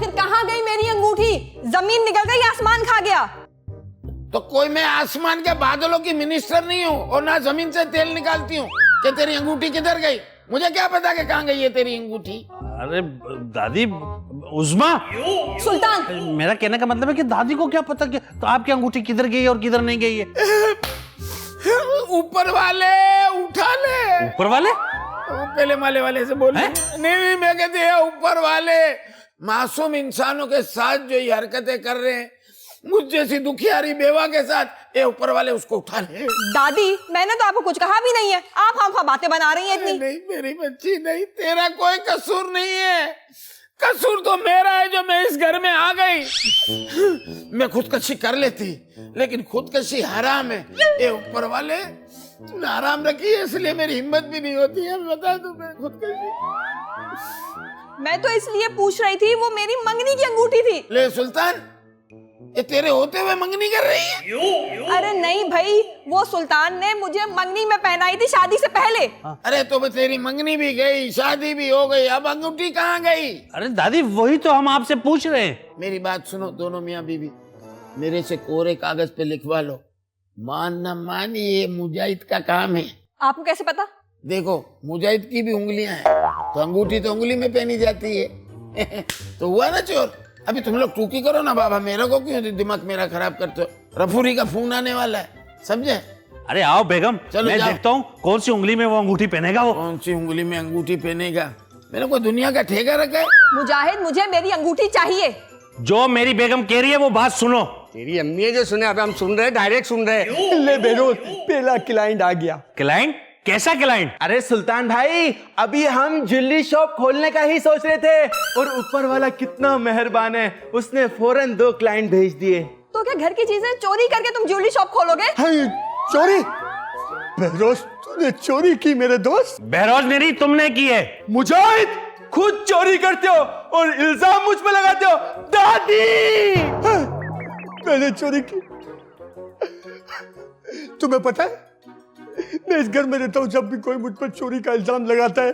आखिर कहाँ गई मेरी अंगूठी? जमीन निकल गई, आसमान खा गया। तो कोई मैं आसमान के बादलों की मिनिस्टर नहीं हूँ और ना जमीन से तेल निकालती हूँ कि तेरी अंगूठी किधर गई। मुझे क्या पता कि कहाँ गई है तेरी अंगूठी। अरे दादी, उस्मा, सुल्तान, मेरा कहने का मतलब है कि दादी को क्या पता कि तो आपकी अंगूठी किधर गई और किधर नहीं गई है। ऊपर वाले उठा ले। ऊपर वाले? पहले माले वाले से बोल। नहीं, मैं कहती है ऊपर वाले मासूम इंसानों के साथ जो ये हरकतें कर रहे हैं, मुझ जैसी दुखियारी बेवा के साथ, ये ऊपर वाले उसको उठा ले। दादी, मैंने तो आपको कुछ कहा भी नहीं है, आप हम बातें बना रही हैं इतनी। नहीं मेरी बच्ची, नहीं, तेरा कोई कसूर नहीं है। कसूर तो मेरा है जो मैं इस घर में आ गई। मैं खुदकशी कर लेती, लेकिन खुदकशी हराम है। ये ऊपर वाले तूने हराम रखी है, इसलिए मेरी हिम्मत भी नहीं होती है बता तुम्हें खुदकशी। मैं तो इसलिए पूछ रही थी, वो मेरी मंगनी की अंगूठी थी। ले सुल्तान, ये तेरे होते हुए मंगनी कर रही है? अरे नहीं भाई, वो सुल्तान ने मुझे मंगनी में पहनाई थी शादी से पहले। अरे तो तेरी मंगनी भी गई, शादी भी हो गई, अब अंगूठी कहाँ गई? अरे दादी, वही तो हम आपसे पूछ रहे हैं। मेरी बात सुनो दोनों मियाँ बीवी, मेरे से कोरे कागज पे लिखवा लो। मान न मान ये मुजाहिद का काम है। आपको कैसे पता? देखो, मुजाहिद की भी उंगलियां हैं, तो अंगूठी तो उंगली में पहनी जाती है। तो हुआ ना चोर। अभी तुम लोग टूकी करो ना बाबा, मेरे को क्यों दिमाग मेरा खराब करते हो? रफूरी का फोन आने वाला है, समझे? अरे आओ बेगम, चलो मैं देखता हूँ कौन सी उंगली में वो अंगूठी पहनेगा। वो कौन सी उंगली में अंगूठी पहनेगा? मैंने कोई दुनिया का ठेका रखा है? मुजाहिद, मुझे मेरी अंगूठी चाहिए। जो मेरी बेगम कह रही है वो बात सुनो। तेरी अम्मी है जो सुने, अब हम सुन रहे, डायरेक्ट सुन रहे। ले बेरोज, पहला क्लाइंट आ गया। क्लाइंट? कैसा क्लाइंट? अरे सुल्तान भाई, अभी हम ज्वेलरी शॉप खोलने का ही सोच रहे थे और ऊपर वाला कितना मेहरबान है, उसने फौरन 2 क्लाइंट भेज दिए। तो क्या घर की चीजें चोरी करके तुम ज्वेलरी शॉप खोलोगे? चोरी? बेरोज, तूने चोरी की मेरे दोस्त? बहरोज मेरी तुमने की है। मुजाहिद, खुद चोरी करते हो और इल्जाम मुझ पे लगाते हो। दादी, मैंने चोरी की। तुम्हें पता है, मैं इस घर में रहता हूँ, जब भी कोई मुझ पर चोरी का इल्जाम लगाता है,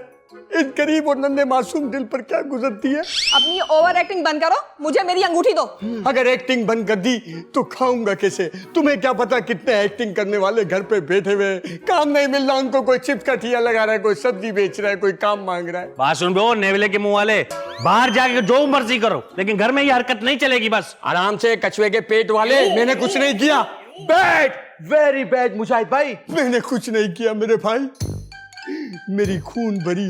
इस गरीब और नन्हे मासूम दिल पर क्या गुजरती है। अपनी ओवर एक्टिंग बंद करो, मुझे मेरी अंगूठी दो। अगर एक्टिंग बंद कर दी तो खाऊंगा कैसे? तुम्हें क्या पता कितने एक्टिंग करने वाले घर पे बैठे हुए, काम नहीं मिल रहा उनको, कोई चिप्स का ठिया लगा रहा है, कोई सब्जी बेच रहा है, कोई काम मांग रहा है। बात सुन बो, नेवले के मुंह वाले, बाहर जाके जो मर्जी करो, लेकिन घर में ये हरकत नहीं चलेगी। बस आराम से, कछुए के पेट वाले, मैंने कुछ नहीं किया। बैड, वेरी बैड मुजाहिद भाई, मैंने कुछ नहीं किया मेरे भाई। मेरी खून भरी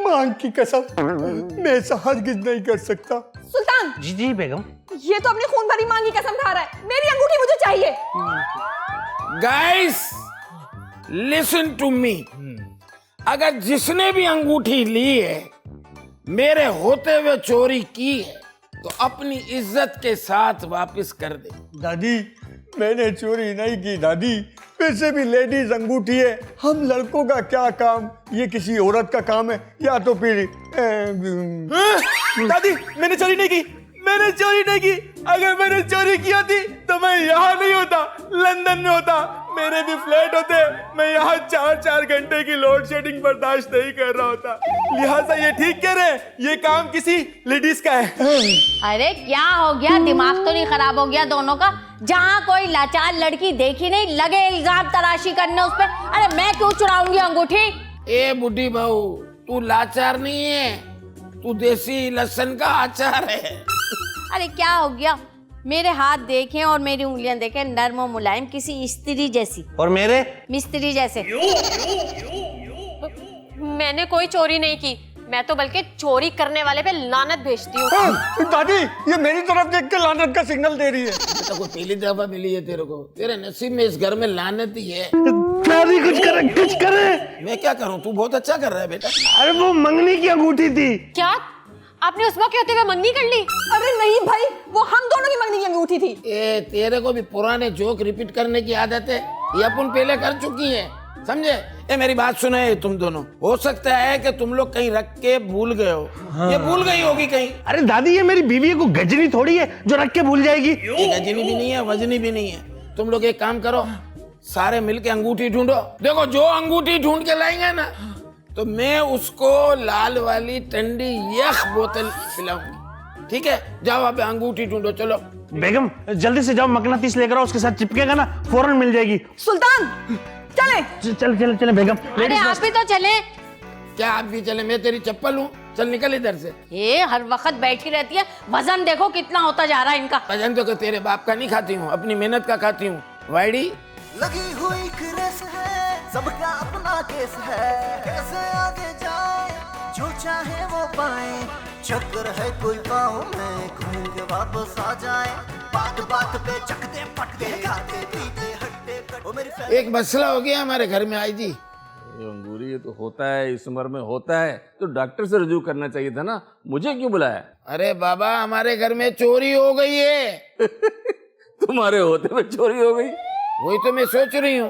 मांग की कसम, मैं ऐसा हरगिज नहीं कर सकता। सुल्तान, जी जी बेगम। ये तो अपनी खून भरी मांग की कसम खा रहा है। मेरी अंगूठी मुझे चाहिए। Guys, listen to me. अगर जिसने भी अंगूठी ली है, मेरे होते हुए चोरी की है, तो अपनी इज्जत के साथ वापस कर दे। दादी, मैंने चोरी नहीं की दादी, वैसे भी लेडीज अंगूठी है, हम लड़कों का क्या काम, ये किसी औरत का काम है, या तो फिर दादी, मैंने चोरी नहीं की, मैंने चोरी नहीं की। अगर मैंने चोरी की होती तो मैं यहाँ नहीं होता, लंदन में होता, मेरे भी फ्लैट होते, मैं यहाँ 4-4 घंटे की लोड शेडिंग बर्दाश्त नहीं कर रहा होता। लिहाजा ये ठीक कह रहे हैं, ये काम किसी लेडीज का है। अरे क्या हो गया, दिमाग तो नहीं खराब हो गया दोनों का? जहाँ कोई लाचार लड़की देखी नहीं, लगे इल्जाम तराशी करने उस पे। अरे मैं क्यों चुराऊंगी अंगूठी? ए बुढ़ी बहू, तू लाचार नहीं है, तू देसी लहसुन का अचार है। अरे क्या हो गया, मेरे हाथ देखें और मेरी उंगलियां देखें, नर्म और मुलायम, किसी स्त्री जैसी। और मेरे? मिस्त्री जैसे। मैंने कोई चोरी नहीं की, मैं तो बल्कि चोरी करने वाले पे लानत भेजती हूँ। दादी, ये मेरी तरफ देख के लानत का सिग्नल दे रही है। बेटा, कोई पहली दफा मिली है तेरे को? तेरे नसीब में इस घर में लानत ही है। दादी कुछ करे, कुछ करे। मैं क्या करूं? तू बहुत अच्छा कर रहा है बेटा। अरे वो मंगनी की अंगूठी थी। क्या आपने उस वक्त होते हुए मंगनी कर ली? अरे नहीं भाई, वो हम दोनों की मंगनी की अंगूठी थी। ए, तेरे को भी पुराने जोक रिपीट करने की आदत है, ये अपन पहले कर चुकी है, समझे? ए मेरी बात सुनो, तुम दोनों, हो सकता है कि तुम लोग कहीं रख के भूल गए हो। हाँ। ये भूल गई होगी कहीं। अरे दादी, ये मेरी बीवी को गजनी थोड़ी है जो रख के भूल जाएगी। ये गजनी भी नहीं है, वजनी भी नहीं है। तुम लोग एक काम करो, सारे मिलके अंगूठी ढूंढो। देखो, जो अंगूठी ढूंढ के लाएंगे ना, तो मैं उसको लाल वाली ठंडी यख बोतल पिलाऊंगी। ठीक है, जाओ आप अंगूठी ढूंढो, चलो। बेगम जल्दी से जाओ, मकनातीस लेकर आओ, उसके साथ चिपकेगा ना फौरन मिल जाएगी। सुल्तान चले। चल चल चले बेगम। अरे आप भी तो चले। क्या आप भी चले? मैं तेरी चप्पल हूँ? चल निकल इधर से। ये हर वक्त बैठी रहती है, वजन देखो कितना होता जा रहा है इनका। वजन तो तेरे बाप का नहीं खाती हूँ, अपनी मेहनत का खाती हूँ। वाइडी लगी हुई क्रेस है, सबका अपना केस है, कैसे आगे जाए जो चाहे वो पाए, चक्कर है कोई पाँव में, घूम के वापस आ जाए, बात बात पे चकते पटके खाते पीते हट्टे कट्टे। ओ मेरी एक मसला हो गया हमारे घर में आई जी। ये अंगूरी ये तो होता है, इस उम्र में होता है तो डॉक्टर से रजू करना चाहिए था ना, मुझे क्यों बुलाया? अरे बाबा हमारे घर में चोरी हो गई है। तुम्हारे होते हुए चोरी हो गई? वही तो मैं सोच रही हूँ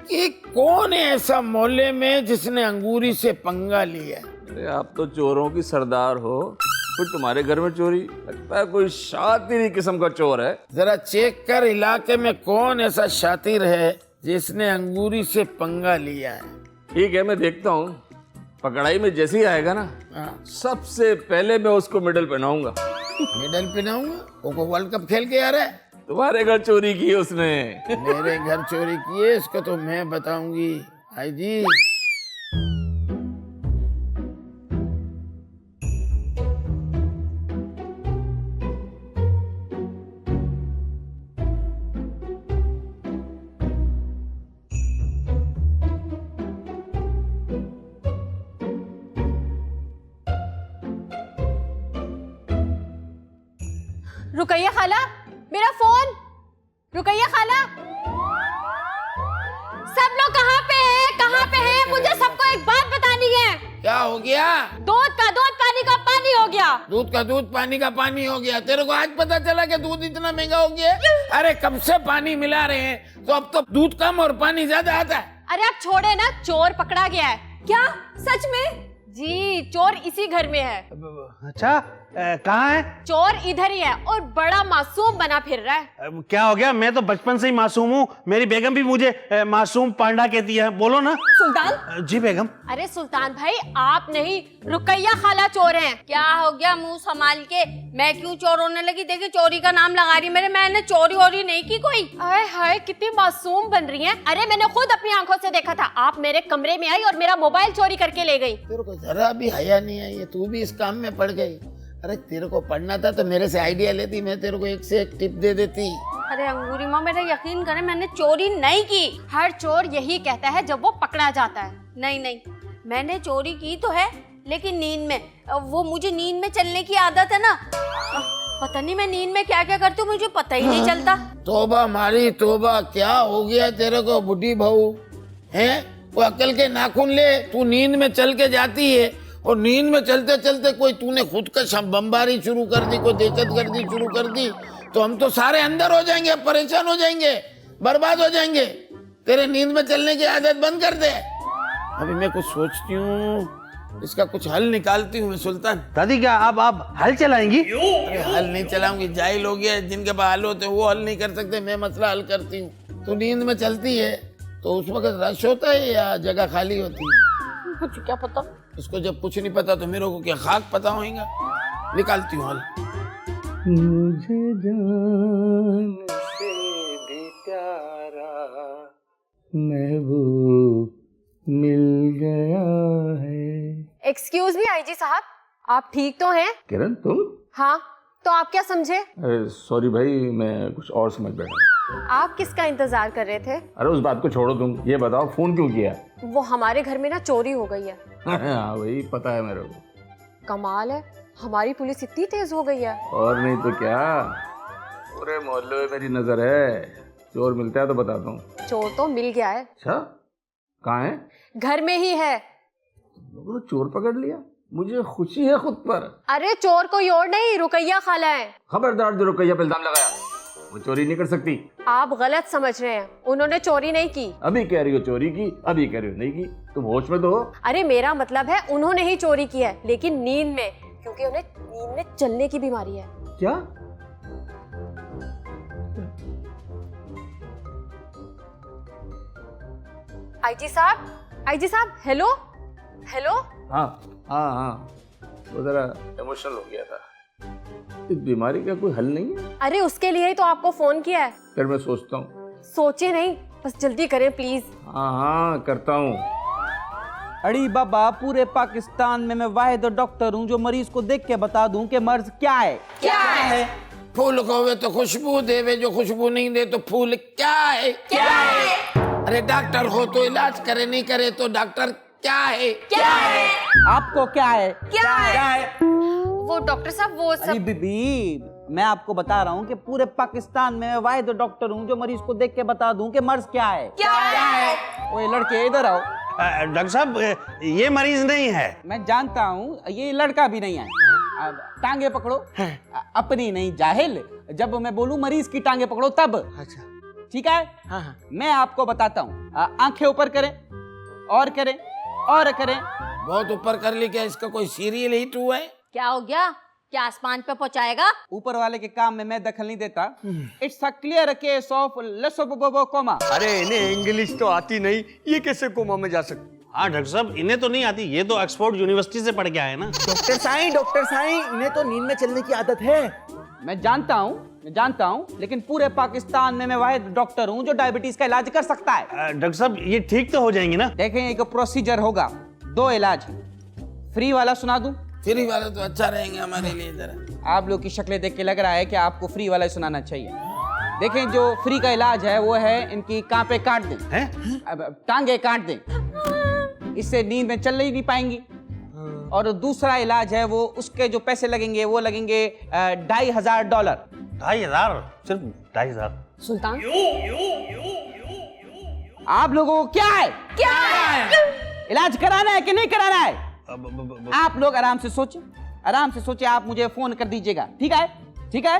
कि कौन है ऐसा मोहल्ले में जिसने अंगूरी से पंगा लिया। अरे आप तो चोरों की सरदार हो, फिर तुम्हारे घर में चोरी? लगता है कोई शातिरी किस्म का चोर है। जरा चेक कर इलाके में कौन ऐसा शातिर है जिसने अंगूरी से पंगा लिया है। ठीक है, मैं देखता हूँ, पकड़ाई में जैसे ही आएगा ना, हाँ। सबसे पहले मैं उसको मेडल पहनाऊंगा। मेडल पहनाऊंगा? वो वर्ल्ड कप खेल के आ रहा है। तुम्हारे घर चोरी की उसने। मेरे घर चोरी किए इसको तो मैं बताऊंगी। आई जी रुकैया खाला, मेरा फोन। रुकैया खाला, सब लोग कहाँ पे हैं? कहाँ पे हैं? मुझे सबको एक बात बतानी है। क्या हो गया? दूध का दूध, पानी का पानी हो गया। दूध का दूध, पानी का पानी हो गया? तेरे को आज पता चला कि दूध इतना महंगा हो गया? अरे कब से पानी मिला रहे हैं, तो अब तो दूध कम और पानी ज्यादा आता है। अरे आप छोड़े ना, चोर पकड़ा गया है। क्या सच में? जी, चोर इसी घर में है। अच्छा कहाँ है? चोर इधर ही है और बड़ा मासूम बना फिर रहा है। क्या हो गया? मैं तो बचपन से ही मासूम हूँ, मेरी बेगम भी मुझे मासूम पांडा कहती है। बोलो ना। सुल्तान। जी बेगम। अरे सुल्तान भाई, आप नहीं, रुकैया खाला चोर हैं। क्या हो गया? मुंह संभाल के। मैं क्यों चोर होने लगी? देखिए चोरी का नाम लगा रही मेरे, मैंने चोरी वोरी नहीं की कोई। हाय हाय, कितनी मासूम बन रही हैं। अरे मैंने खुद अपनी आंखों से देखा था, आप मेरे कमरे में आई और मेरा मोबाइल चोरी करके ले गई। तेरे को जरा भी हया नहीं आई है, तू भी इस काम में पड़ गई। अरे तेरे को पढ़ना था तो मेरे से आइडिया लेती, मैं तेरे को एक से एक टिप दे देती। अरे अंगूरी माँ, मेरा यकीन करें, मैंने चोरी नहीं की। हर चोर यही कहता है जब वो पकड़ा जाता है। नहीं नहीं, मैंने चोरी की तो है, लेकिन नींद में। वो मुझे नींद में चलने की आदत है ना, पता नहीं मैं नींद में क्या क्या करती हूँ, मुझे पता ही नहीं चलता। तोबा मारी तोबा, क्या हो गया तेरे को बुढ़ी बहू है? वो अकल के नाखून ले, तू नींद में चल के जाती है और नींद में चलते चलते कोई तूने खुद का बमबारी शुरू कर दी, कोई दहशतगर्दी शुरू कर दी, तो हम तो सारे अंदर हो जाएंगे, परेशान हो जाएंगे, बर्बाद हो जाएंगे। तेरे नींद में चलने की आदत बंद कर दे। अभी मैं कुछ सोचती हूँ, इसका कुछ हल निकालती हूँ मैं। सुल्तान दादी क्या आप हल चलाएंगी? अरे हल नहीं चलाऊंगी, जाहिल हो गया, जिनके पास हल होते वो हल नहीं कर सकते, मैं मसला हल करती हूँ। तू नींद में चलती है तो उस वक्त रश होता है या जगह खाली होती है? मुझे क्या पता। उसको जब कुछ नहीं पता तो मेरे को क्या खाक पता होगा? निकालती हूँ हल। मुझे जान से भी प्यारा महबूब मिल गया है। एक्सक्यूज मी आईजी साहब, आप ठीक तो हैं? किरण तुम? हाँ, तो आप क्या समझे? अरे सॉरी भाई, मैं कुछ और समझ बैठा। आप किसका इंतजार कर रहे थे? अरे उस बात को छोड़ो, तुम ये बताओ फोन क्यों किया? वो हमारे घर में ना चोरी हो गई है। हाँ वही पता है मेरे को। कमाल है, हमारी पुलिस इतनी तेज हो गई है। और नहीं तो क्या, पूरे मोहल्ले में मेरी नजर है। चोर मिलता है तो बताता हूँ। चोर तो मिल गया है। अच्छा, कहाँ है? घर में ही है। लोगों ने चोर पकड़ लिया, मुझे खुशी है खुद पर। अरे चोर कोई और नहीं, रुकैया खाला है। खबरदार जो रुकैया पे इल्जाम लगाया, वो चोरी नहीं कर सकती। आप गलत समझ रहे हैं, उन्होंने चोरी नहीं की। अभी कह रही हो चोरी की, अभी कह रही हो नहीं की, तुम होश में तो हो। अरे मेरा मतलब है उन्होंने ही चोरी की है, लेकिन नींद में, क्योंकि उन्हें नींद में चलने की बीमारी है। क्या? आईजी साहब, हेलो हेलो। हाँ हाँ हाँ, वो जरा इमोशनल हो गया था। इस बीमारी का कोई हल नहीं है? अरे उसके लिए ही तो आपको फोन किया है। फिर मैं सोचता हूँ। सोचे नहीं, बस जल्दी करें प्लीज। हाँ हाँ करता हूँ। अड़ी बाबा, पूरे पाकिस्तान में मैं वाहिद डॉक्टर हूँ जो मरीज को देख के बता दूं कि मर्ज क्या है। क्या है? फूल खोवे तो खुशबू देवे, जो खुशबू नहीं दे तो फूल क्या है? क्या है? अरे डॉक्टर हो तो इलाज करे, नहीं करे तो डॉक्टर क्या है? क्या है? आपको क्या है? क्या है? वो डॉक्टर साहब वो अरे सब बीबी, मैं आपको बता रहा हूँ कि पूरे पाकिस्तान में मैं वाहिद डॉक्टर हूँ जो मरीज को देख के बता दूं कि मर्ज क्या है। क्या है? ओए लड़के इधर आओ। डॉक्टर साहब, ये मरीज नहीं है। मैं जानता हूँ ये लड़का भी नहीं है। अब टांगे पकड़ो। अपनी नहीं जाहिल, जब मैं बोलूं मरीज की टांगे पकड़ो तब। अच्छा ठीक है? हाँ। मैं आपको बताता हूँ। आंखें ऊपर करें और करें और करें। बहुत ऊपर कर ली क्या? इसका कोई सीरियल हिट हुआ है? क्या हो गया? क्या आसमान पे पहुंचाएगा? ऊपर वाले के काम में मैं दखल नहीं देता। It's a clear case of लेसोबोबोकोमा। अरे इन्हें इंग्लिश तो आती नहीं, ये कैसे कोमा में जा सकते? हाँ डॉक्टर साहब, इन्हें तो नहीं आती, ये तो ऑक्सफोर्ड यूनिवर्सिटी से पढ़ के आए ना। डॉक्टर साईं, इन्हें तो नींद में चलने की आदत है। मैं जानता हूँ, लेकिन पूरे पाकिस्तान में मैं वाहिद डॉक्टर हूँ जो डायबिटीज का इलाज कर सकता है। डॉक्टर साहब, ये ठीक तो हो जाएंगी ना? देखें, एक प्रोसीजर होगा, 2 इलाज। फ्री वाला सुना दूं? फ्री वाले तो अच्छा रहेंगे हमारे लिए। जरा आप लोग की शक्लें देख के लग रहा है कि आपको फ्री वाला ही सुनाना चाहिए। देखें, जो फ्री का इलाज है वो है इनकी कांपे काट दें। हैं? अब टांगे काट दें, इससे नींद में चल ही नहीं पाएंगी। और दूसरा इलाज है, वो उसके जो पैसे लगेंगे वो लगेंगे $2,500। 2,500? सिर्फ 2,500? सुल्तान, आप लोगों को क्या है? क्या है? इलाज कराना है कि नहीं कराना है? आप लोग आराम से सोचिए, आप मुझे फोन कर दीजिएगा। ठीक है? ठीक है।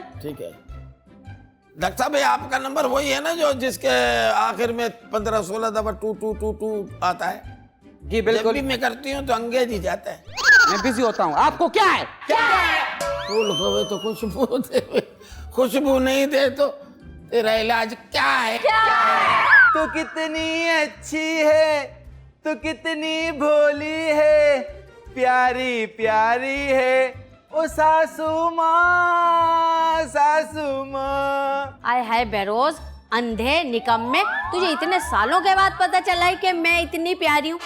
डॉक्टर साहब, ये आपका नंबर वही है ना जो जिसके आखिर में 15-16 दफा 2 आता है? जी जब बिल्कुल। भी मैं करती हूँ तो अंग्रेज ही जाता है। मैं बिजी होता हूँ। आपको क्या है? फूल खोवे तो खुशबू दे, खुशबू नहीं दे तो तेरा इलाज क्या है? तो कितनी अच्छी है, तो कितनी भोली है, प्यारी प्यारी है ओ सासू माँ, सासू माँ। आय हाय बेरोज, अंधे निकम्मे, तुझे इतने सालों के बाद पता चला है कि मैं इतनी प्यारी हूँ?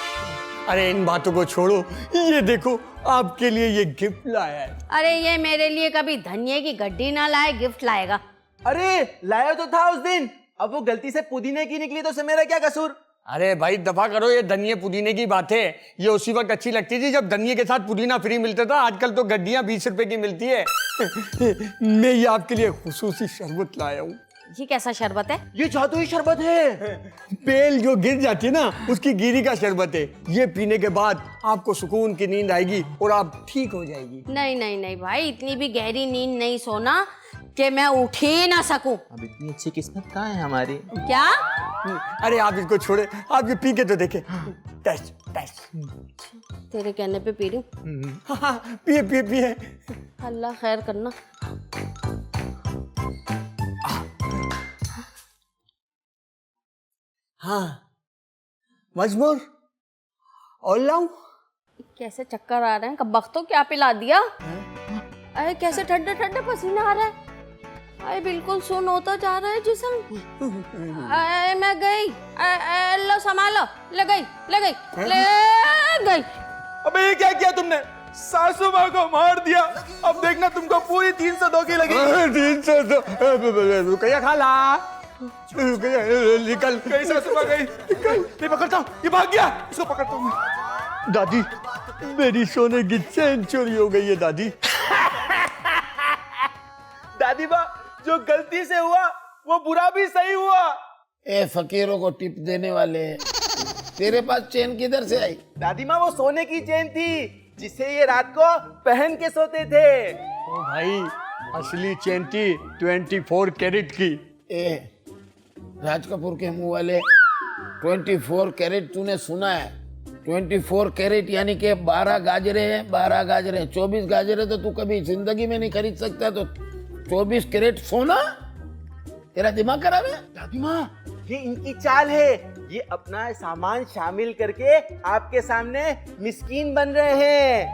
अरे इन बातों को छोड़ो, ये देखो आपके लिए ये गिफ्ट लाया है। अरे ये मेरे लिए कभी धनिये की गड्डी ना लाए, गिफ्ट लाएगा। अरे लाया तो था उस दिन, अब वो गलती से पुदीने की निकली तो उससे मेरा क्या कसूर? अरे भाई दफा करो, ये धनिये पुदीने की बात है। ये उसी वक्त अच्छी लगती थी जब धनिये के साथ पुदीना फ्री मिलता था। आजकल तो गड्डियां 20 रुपए की मिलती है। मैं ये आपके लिए खुसूसी शरबत लाया हूँ। ये कैसा शरबत है? ये जादुई शरबत है। बेल जो गिर जाती है ना, उसकी गिरी का शरबत है। ये पीने के बाद आपको सुकून की नींद आएगी और आप ठीक हो जाएगी। नहीं नहीं नहीं भाई, इतनी भी गहरी नींद नहीं सोना कि मैं उठ ही ना सकूं। अब इतनी अच्छी किस्मत कहाँ है हमारी? क्या? अरे आप इसको छोड़े, आप ये पी के तो देखे। Test test. तेरे कहने पे पी रही हूँ। पिए पिए पिए। अल्लाह खैर करना। हाँ, मजबूर और लाऊं? कैसे चक्कर आ रहे हैं, कब वक्त तो क्या पिला दिया? अरे कैसे ठंडे ठंडे पसीना आ रहा है। अरे बिल्कुल सुन होता जा रहा है जिस्म। अरे मैं गई, लो संभालो, ले गई। अबे ये क्या किया तुमने? सासू माँ को मार दिया। अब देखना तुमको पूरी 302 की लगेगी। 302 रुपया खा ला। निकल कहीं सासू माँ गई। मैं पकड़ता हूँ, ये भाग गया, इसको पकड़ता हूँ। दादी, मेरी सोने की चेन चोरी हो गई है दादी। दादी माँ, जो गलती से हुआ वो बुरा भी सही हुआ। ए फकीरों को टिप देने वाले, तेरे पास चेन किधर से आई? दादी माँ, वो सोने की चेन थी जिसे ये रात को पहन के सोते थे। ओ भाई, असली चेन थी 24 कैरेट की। ए राज कपूर के मुंह वाले, 24 कैरेट तूने सुना है? 24 कैरेट यानी कि 12 गाजरे हैं। 12 गाजरे, 24 गाजरे तो तू कभी जिंदगी में नहीं खरीद सकता। तो 24 कैरेट सोना? तेरा दिमाग खराब है? दादी माँ, ये इनकी चाल है। ये अपना सामान शामिल करके आपके सामने मिस्कीन बन रहे हैं।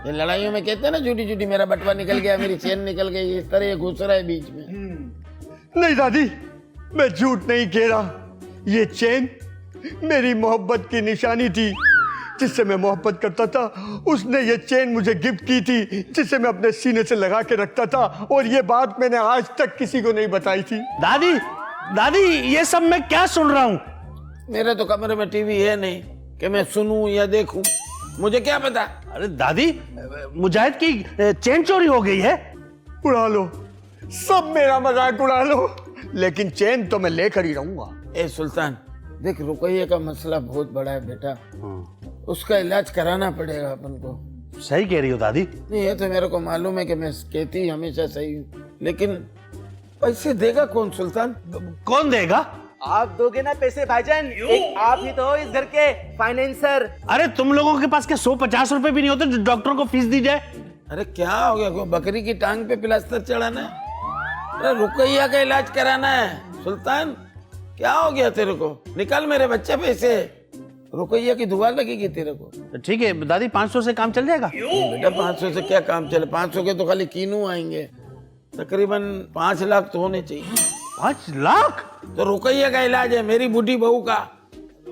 ये लड़ाइयों में कहते हैं ना झूठी झूठी मेरा बटवा निकल गया, मेरी चेन निकल गई, इस तरह ये घुस रहा है बीच में। नहीं दादी, मैं झूठ नहीं कह रहा। ये चेन मेरी मोहब्बत की निशानी थी। जिससे मैं मोहब्बत करता था उसने ये चेन मुझे गिफ्ट की थी, जिसे मैं अपने सीने से लगा के रखता था, और ये बात मैंने आज तक किसी को नहीं बताई थी। दादी दादी ये सब मैं क्या सुन रहा हूँ? मेरे तो कमरे में टीवी है नहीं कि मैं सुनूं या देखूं, मुझे क्या पता। अरे दादी, मुजाहिद की चेन चोरी हो गई है। उड़ा लो, सब मेरा मजाक उड़ा लो, लेकिन चेन तो मैं लेकर ही रहूंगा। ए सुल्तान, देख रुकैया का मसला बहुत बड़ा है बेटा, उसका इलाज कराना पड़ेगा अपन को। सही कह रही हो दादी। नहीं, ये तो मेरे को मालूम है कि मैं कहती हमेशा सही हूँ, लेकिन पैसे देगा कौन सुल्तान? कौन देगा? आप दोगे ना पैसे भाईजान, एक आप ही तो हो इस घर के फाइनेंसर। अरे तुम लोगों के पास क्या 150 रुपए भी नहीं होते जो डॉक्टर को फीस दी जाए? अरे क्या हो गया, कोई बकरी की टांग पे प्लास्टर चढ़ाना है? अरे रुकैया का इलाज कराना है सुल्तान, क्या हो गया तेरे को? निकाल मेरे बच्चे पैसे, रुकैया की दुआ लगेगी तेरे को। ठीक है दादी, 500 से काम चल जाएगा? बेटा 500 से क्या काम चले, 500 के तो खाली कीनू आएंगे, तकरीबन 5 लाख तो होने चाहिए। 5 लाख? तो रुकैया का इलाज है, मेरी बूढ़ी बहू का,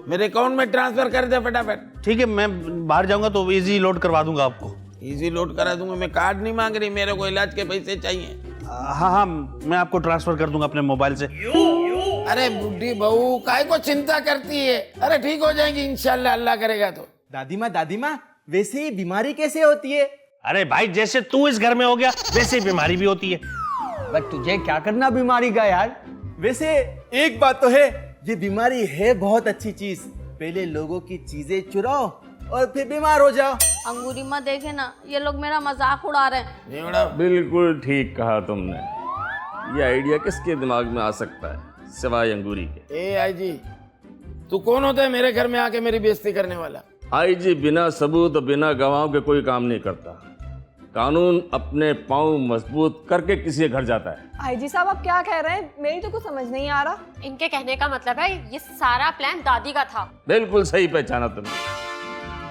मेरे अकाउंट में ट्रांसफर कर दे फटाफट। ठीक है, मैं बाहर जाऊंगा तो इजी लोड करवा दूंगा आपको। इजी लोड करा दूंगा, मैं कार्ड नहीं मांग रही, मेरे को इलाज के पैसे चाहिए। हाँ हाँ, मैं आपको ट्रांसफर कर दूंगा अपने मोबाइल से। अरे बूढ़ी बहू काय को चिंता करती है, अरे ठीक हो जाएंगी इंशाल्लाह, अल्लाह करेगा तो। दादी माँ वैसे ही बीमारी कैसे होती है? अरे भाई, जैसे तू इस घर में हो गया वैसे ही बीमारी भी होती है। बट तुझे क्या करना बीमारी का यार? वैसे एक बात तो है, ये बीमारी है बहुत अच्छी चीज। पहले लोगों की चीजें चुराओ और फिर बीमार हो जाओ। अंगूरी माँ देखे ना, ये लोग मेरा मजाक उड़ा रहे हैं। बिल्कुल ठीक कहा तुमने। ये आइडिया किसके दिमाग में आ सकता है सिवाय अंगूरी के? ए आई जी, तू कौन होता है मेरे घर में आके मेरी बेइज्जती करने वाला? आई जी बिना सबूत और बिना गवाहों के कोई काम नहीं करता। कानून अपने पांव मजबूत करके किसी के घर जाता है। आईजी साहब आप क्या कह रहे हैं, मेरी तो कुछ समझ नहीं आ रहा। इनके कहने का मतलब है ये सारा प्लान दादी का था। बिल्कुल सही पहचाना तुमने।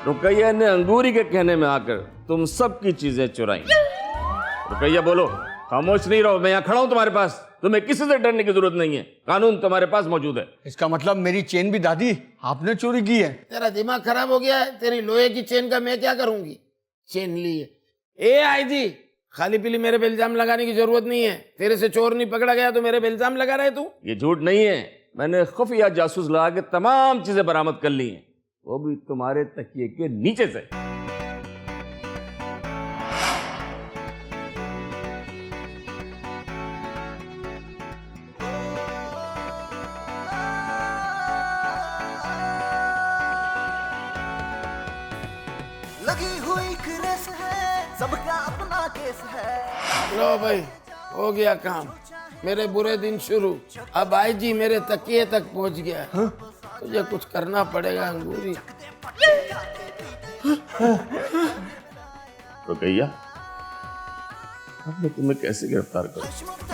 रुकैया ने अंगूरी के कहने में आकर तुम सबकी चीजें चुराई। रुकैया बोलो, खामोश नहीं रहो, मैं यहाँ खड़ा हूँ तुम्हारे पास, तुम्हें किसी से डरने की जरूरत नहीं है, कानून तुम्हारे पास मौजूद है। इसका मतलब मेरी चेन भी दादी आपने चोरी की है? तेरा दिमाग खराब हो गया है, तेरी लोहे की चेन का मैं क्या करूंगी? चेन ली है। ए आई जी, खाली पीली मेरे पे इल्जाम लगाने की जरूरत नहीं है। तेरे से चोर नहीं पकड़ा गया तो मेरे पे इल्जाम लगा रहे तू? ये झूठ नहीं है, मैंने खुफिया जासूस लगा के तमाम चीजें बरामद कर ली हैं, वो भी तुम्हारे तकिए के नीचे से। लगी हुई क्रेस है, सबका अपना केस है। लो भाई, हो गया काम, मेरे बुरे दिन शुरू। अब आई जी मेरे तकिए तक पहुंच गया है। तुझे कुछ करना पड़ेगा अंगूरी। रुकैया, अब मैं तुम्हें कैसे गिरफ्तार करूं?